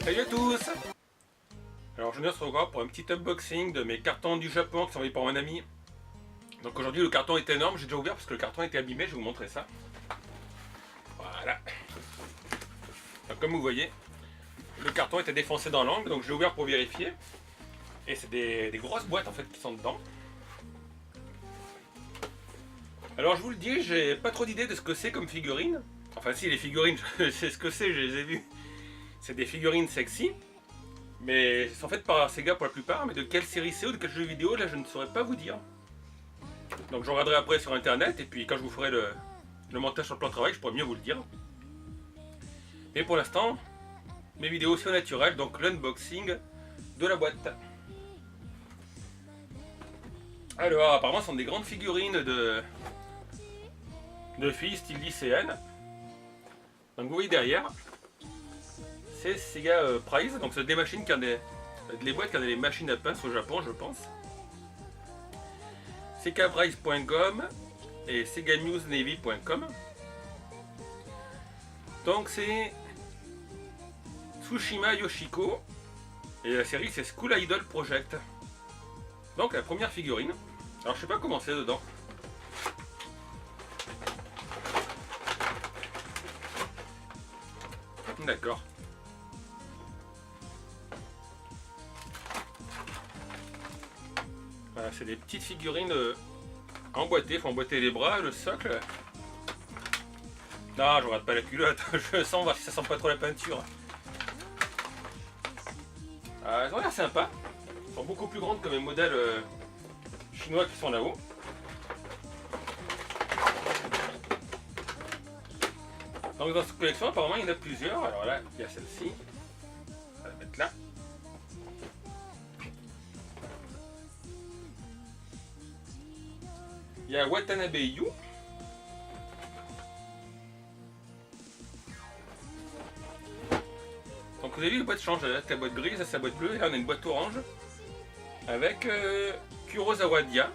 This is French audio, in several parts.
Salut à tous. Alors je viens se revoir pour un petit unboxing de mes cartons du Japon qui sont envoyés par mon ami. Donc aujourd'hui le carton est énorme, j'ai déjà ouvert parce que le carton était abîmé, je vais vous montrer ça. Voilà. Donc, comme vous voyez, le carton était défoncé dans l'angle, donc j'ai ouvert pour vérifier. Et c'est des grosses boîtes en fait qui sont dedans. Alors je vous le dis, j'ai pas trop d'idée de ce que c'est comme figurine. Enfin si, les figurines, je sais ce que c'est, je les ai vues. C'est des figurines sexy. Mais elles sont faites par Sega pour la plupart, mais de quelle série c'est ou de quel jeu vidéo, là je ne saurais pas vous dire. Donc je regarderai après sur internet, et puis quand je vous ferai le montage sur le plan de travail, je pourrai mieux vous le dire. Et pour l'instant, mes vidéos sont naturelles, donc l'unboxing de la boîte. Alors apparemment ce sont des grandes figurines de filles style lycéenne. Donc vous voyez derrière, c'est Sega Prize, donc c'est des machines qui ont des boîtes qui ont des machines à pince au Japon, je pense. SegaPrize.com et SegaNewsNavy.com. Donc c'est Tsushima Yoshiko et la série c'est School Idol Project. Donc la première figurine. Alors je sais pas comment c'est dedans. D'accord. Voilà, c'est des petites figurines emboîtées, il faut emboîter les bras, le socle. Non, je regarde pas la culotte, je sens voir si ça sent pas trop la peinture. Elles ont l'air sympas. Elles sont beaucoup plus grandes que mes modèles chinois qui sont là-haut. Donc dans cette collection, apparemment, il y en a plusieurs. Alors là, il y a celle-ci. On va la mettre là. Il y a Watanabe Yu. Donc vous avez vu, la boîte change. Là, la boîte grise, c'est la boîte bleue. Et là, on a une boîte orange avec Kurosawa Dia.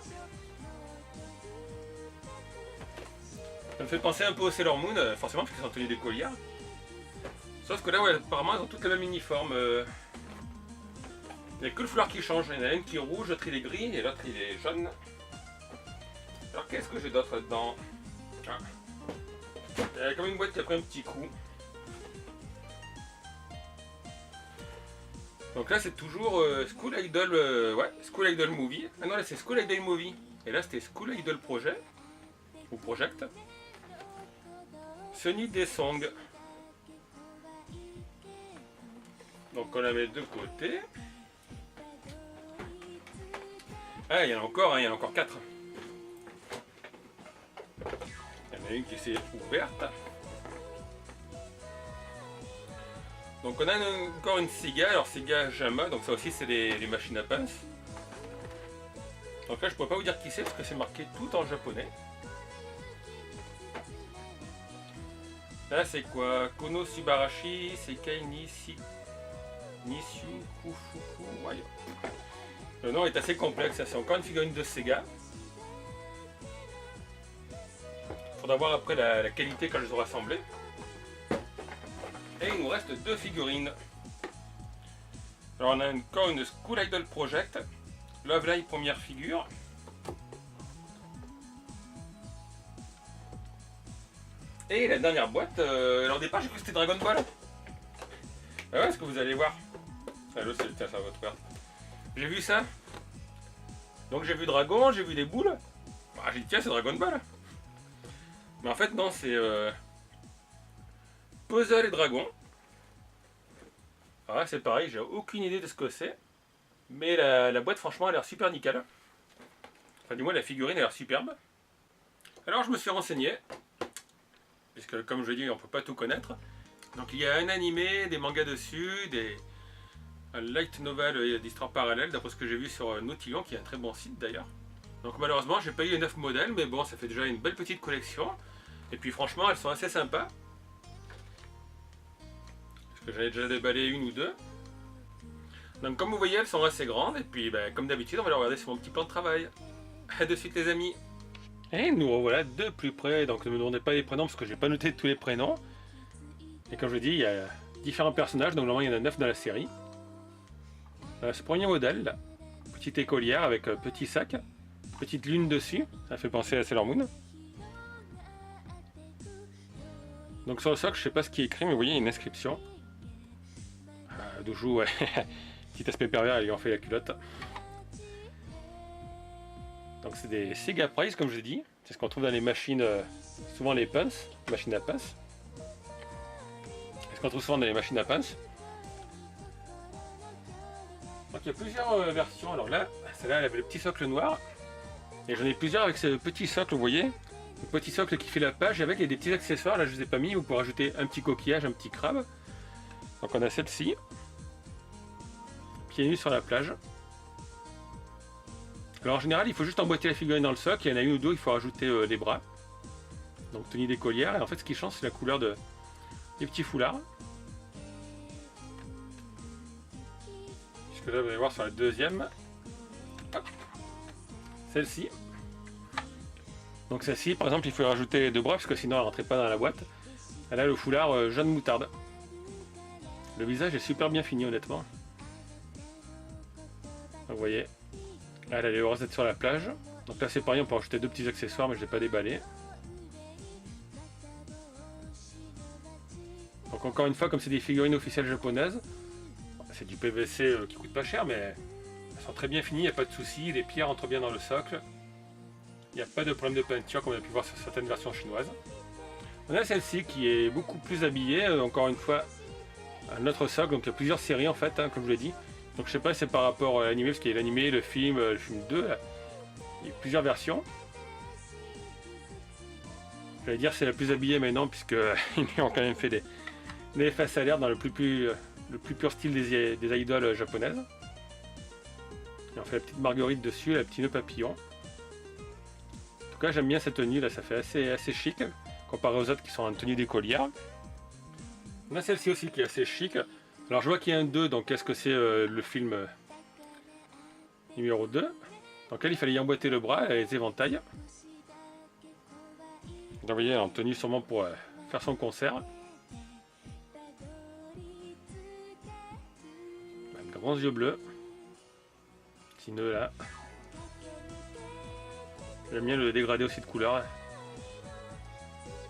Ça me fait penser un peu au Sailor Moon, forcément, parce qu'ils sont tenus des colliers. Sauf que là, ouais, apparemment, ils ont toutes le même uniforme. Il n'y a que le foulard qui change. Il y en a une qui est rouge, l'autre il est gris et l'autre il est jaune. Alors qu'est-ce que j'ai d'autre là-dedans? Il y a comme une boîte qui a pris un petit coup. Donc là c'est toujours School Idol, ouais, School Idol Movie. Ah non, là c'est School Idol Movie. Et là c'était School Idol Project. Ou Project. Sunny Desong. Donc on la met de côté. Ah, il y en a encore, hein, il y en a encore 4. Il y en a une qui s'est ouverte. Donc on a encore une Sega, alors Sega Jama, donc ça aussi c'est les machines à pince. Donc là je pourrais pas vous dire qui c'est parce que c'est marqué tout en japonais. Là c'est quoi? Kono Subarashi, Sekai Nishu Kufuku. Ouais. Le nom est assez complexe, c'est encore une figurine de Sega. Faudra voir après la qualité quand je les aurai rassemblées. Et il nous reste 2 figurines. Alors on a encore une School Idol Project. Love Live première figure. Et la dernière boîte, alors au départ j'ai cru que c'était Dragon Ball. Ah ouais, ce que vous allez voir. Ah, l'autre c'est, tiens, ça va te faire. J'ai vu ça. Donc j'ai vu Dragon, j'ai vu des boules. Bah, j'ai dit tiens c'est Dragon Ball. Mais en fait non, c'est Puzzle et Dragon. Alors là c'est pareil, j'ai aucune idée de ce que c'est. Mais la boîte franchement a l'air super nickel. Enfin du moins la figurine a l'air superbe. Alors je me suis renseigné. Puisque comme je l'ai dit on peut pas tout connaître. Donc il y a un animé, des mangas dessus, un light novel d'histoire parallèle d'après ce que j'ai vu sur Nautillon qui est un très bon site d'ailleurs. Donc malheureusement j'ai pas eu les 9 modèles mais bon ça fait déjà une belle petite collection. Et puis franchement elles sont assez sympas. Parce que j'en ai déjà déballé une ou deux. Donc comme vous voyez elles sont assez grandes et puis ben, comme d'habitude on va les regarder sur mon petit plan de travail. A de suite les amis. Et nous revoilà de plus près, donc ne me demandez pas les prénoms parce que j'ai pas noté tous les prénoms. Et comme je dis, il y a différents personnages, donc normalement il y en a 9 dans la série. Ce premier modèle, là, petite écolière avec petit sac, petite lune dessus, ça fait penser à Sailor Moon. Donc sur le socle, je sais pas ce qui est écrit, mais vous voyez, il y a une inscription. Doujou, ouais. Petit aspect pervers, ayant fait la culotte. Donc c'est des Sega Prize, comme je l'ai dit. C'est ce qu'on trouve dans les machines, souvent les pinces, machines à pince. C'est ce qu'on trouve souvent dans les machines à pince. Donc il y a plusieurs versions. Alors là, celle-là, elle avait le petit socle noir. Et j'en ai plusieurs avec ce petit socle, vous voyez. Le petit socle qui fait la page. Et avec, il y a des petits accessoires. Là, je ne les ai pas mis. Vous pouvez rajouter un petit coquillage, un petit crabe. Donc on a celle-ci. Pieds nus sur la plage. Alors en général, il faut juste emboîter la figurine dans le socle. Il y en a une ou deux, il faut rajouter les bras. Donc tenue d'écolière. Et en fait, ce qui change, c'est la couleur des petits foulards. Puisque là, vous allez voir sur la deuxième. Celle-ci. Donc celle-ci, par exemple, il faut rajouter les deux bras, parce que sinon elle ne rentrait pas dans la boîte. Elle a le foulard jaune moutarde. Le visage est super bien fini, honnêtement. Donc, vous voyez, elle a les rosettes sur la plage. Donc là c'est pareil, on peut rajouter deux petits accessoires, mais je ne l'ai pas déballé. Donc encore une fois, comme c'est des figurines officielles japonaises, c'est du PVC qui coûte pas cher, mais elles sont très bien finies, il n'y a pas de soucis, les pierres rentrent bien dans le socle. Il n'y a pas de problème de peinture comme on a pu voir sur certaines versions chinoises. On a celle-ci qui est beaucoup plus habillée, encore une fois, un autre socle, donc il y a plusieurs séries en fait, hein, comme je l'ai dit. Donc je sais pas si c'est par rapport à l'animé, parce qu'il y a l'animé, le film 2, là. Il y a plusieurs versions. J'allais dire c'est la plus habillée, mais non, puisqu'ils ont quand même fait des effets salaires dans le plus pur style des idoles japonaises. Et on fait la petite marguerite dessus, la petite nœud papillon. En tout cas, j'aime bien cette tenue là, ça fait assez chic, comparé aux autres qui sont en tenue d'écolière. On a celle-ci aussi qui est assez chic. Alors je vois qu'il y a un 2, donc est-ce que c'est le film numéro 2? Donc elle, il fallait y emboîter le bras, elle a les éventails. Donc vous voyez, en tenue sûrement pour faire son concert. De grands yeux bleus. Petit nœud là. J'aime bien le dégradé aussi de couleur.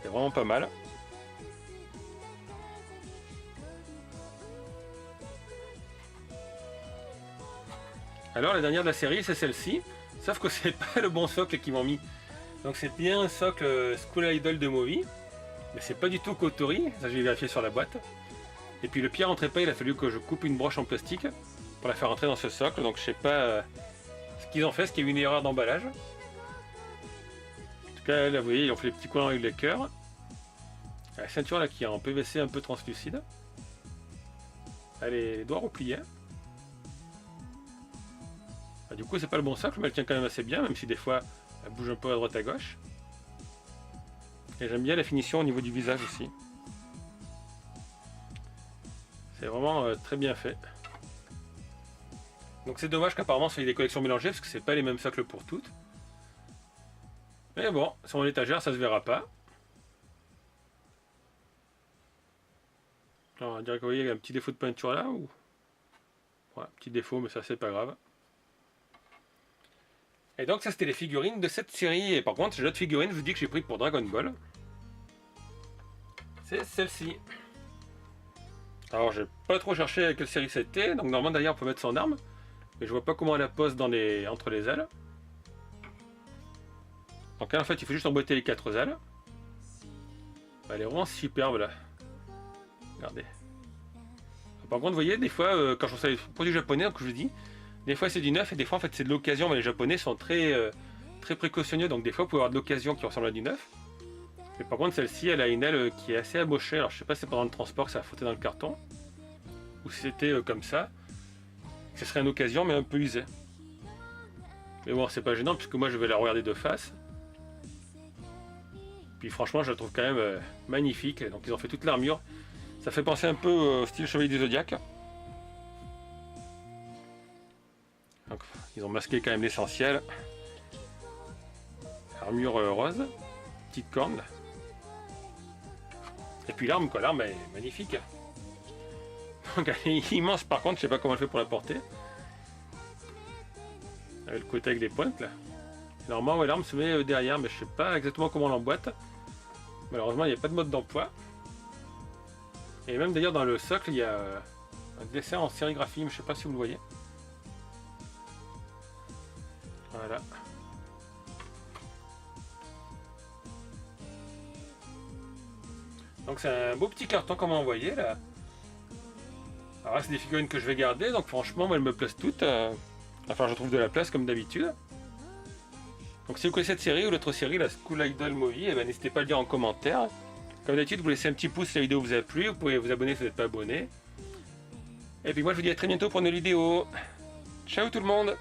C'est vraiment pas mal. Alors la dernière de la série, c'est celle-ci. Sauf que c'est pas le bon socle qu'ils m'ont mis. Donc c'est bien un socle School Idol de Movie. Mais c'est pas du tout Kotori. Ça j'ai vérifié sur la boîte. Et puis le pied rentrait pas, il a fallu que je coupe une broche en plastique pour la faire rentrer dans ce socle. Donc je sais pas ce qu'ils ont fait, ce qu'il y a eu une erreur d'emballage. En tout cas là vous voyez, ils ont fait les petits coins avec les cœurs. La ceinture là qui est en PVC un peu translucide. Elle est les doigts repliés. Du coup c'est pas le bon socle, mais elle tient quand même assez bien, même si des fois elle bouge un peu à droite à gauche. Et j'aime bien la finition au niveau du visage aussi. C'est vraiment très bien fait. Donc c'est dommage qu'apparemment ce soit des collections mélangées, parce que c'est pas les mêmes socles pour toutes. Mais bon, sur mon étagère ça se verra pas. Alors, on dirait que vous voyez il y a un petit défaut de peinture là, ou... Ouais, petit défaut, mais ça c'est pas grave. Et donc ça c'était les figurines de cette série. Et par contre j'ai l'autre figurine, je vous dis que j'ai pris pour Dragon Ball. C'est celle-ci. Alors j'ai pas trop cherché à quelle série c'était. Donc normalement d'ailleurs on peut mettre son arme. Mais je vois pas comment elle la pose entre les ailes. Donc là en fait il faut juste emboîter les 4 ailes. Elle est vraiment superbe là. Regardez. Par contre vous voyez des fois quand je pense à les produits japonais, comme je vous dis, des fois c'est du neuf et des fois en fait c'est de l'occasion, mais les japonais sont très précautionneux, donc des fois vous pouvez avoir de l'occasion qui ressemble à du neuf. Mais par contre celle-ci elle a une aile qui est assez amochée, alors je sais pas si c'est pendant le transport que ça a frotté dans le carton, ou si c'était comme ça, ce serait une occasion mais un peu usée. Mais bon c'est pas gênant puisque moi je vais la regarder de face. Puis franchement je la trouve quand même magnifique, donc ils ont fait toute l'armure. Ça fait penser un peu au style Chevalier du Zodiac. Donc, ils ont masqué quand même l'essentiel. Armure rose, petite corne. Et puis l'arme quoi, l'arme est magnifique. Donc elle est immense par contre, je sais pas comment elle fait pour la porter. Avec le côté avec les pointes là. Normalement ouais, l'arme se met derrière, mais je sais pas exactement comment on l'emboîte. Malheureusement il n'y a pas de mode d'emploi. Et même d'ailleurs dans le socle il y a un dessin en sérigraphie, mais je sais pas si vous le voyez. Voilà. Donc c'est un beau petit carton comme on voyait là. Alors là c'est des figurines que je vais garder, donc franchement moi elles me plaisent toutes. Enfin je trouve de la place comme d'habitude. Donc si vous connaissez cette série ou l'autre série, la School Idol Movie, eh ben, n'hésitez pas à le dire en commentaire. Comme d'habitude vous laissez un petit pouce si la vidéo vous a plu, vous pouvez vous abonner si vous n'êtes pas abonné. Et puis moi je vous dis à très bientôt pour une nouvelle vidéo. Ciao tout le monde!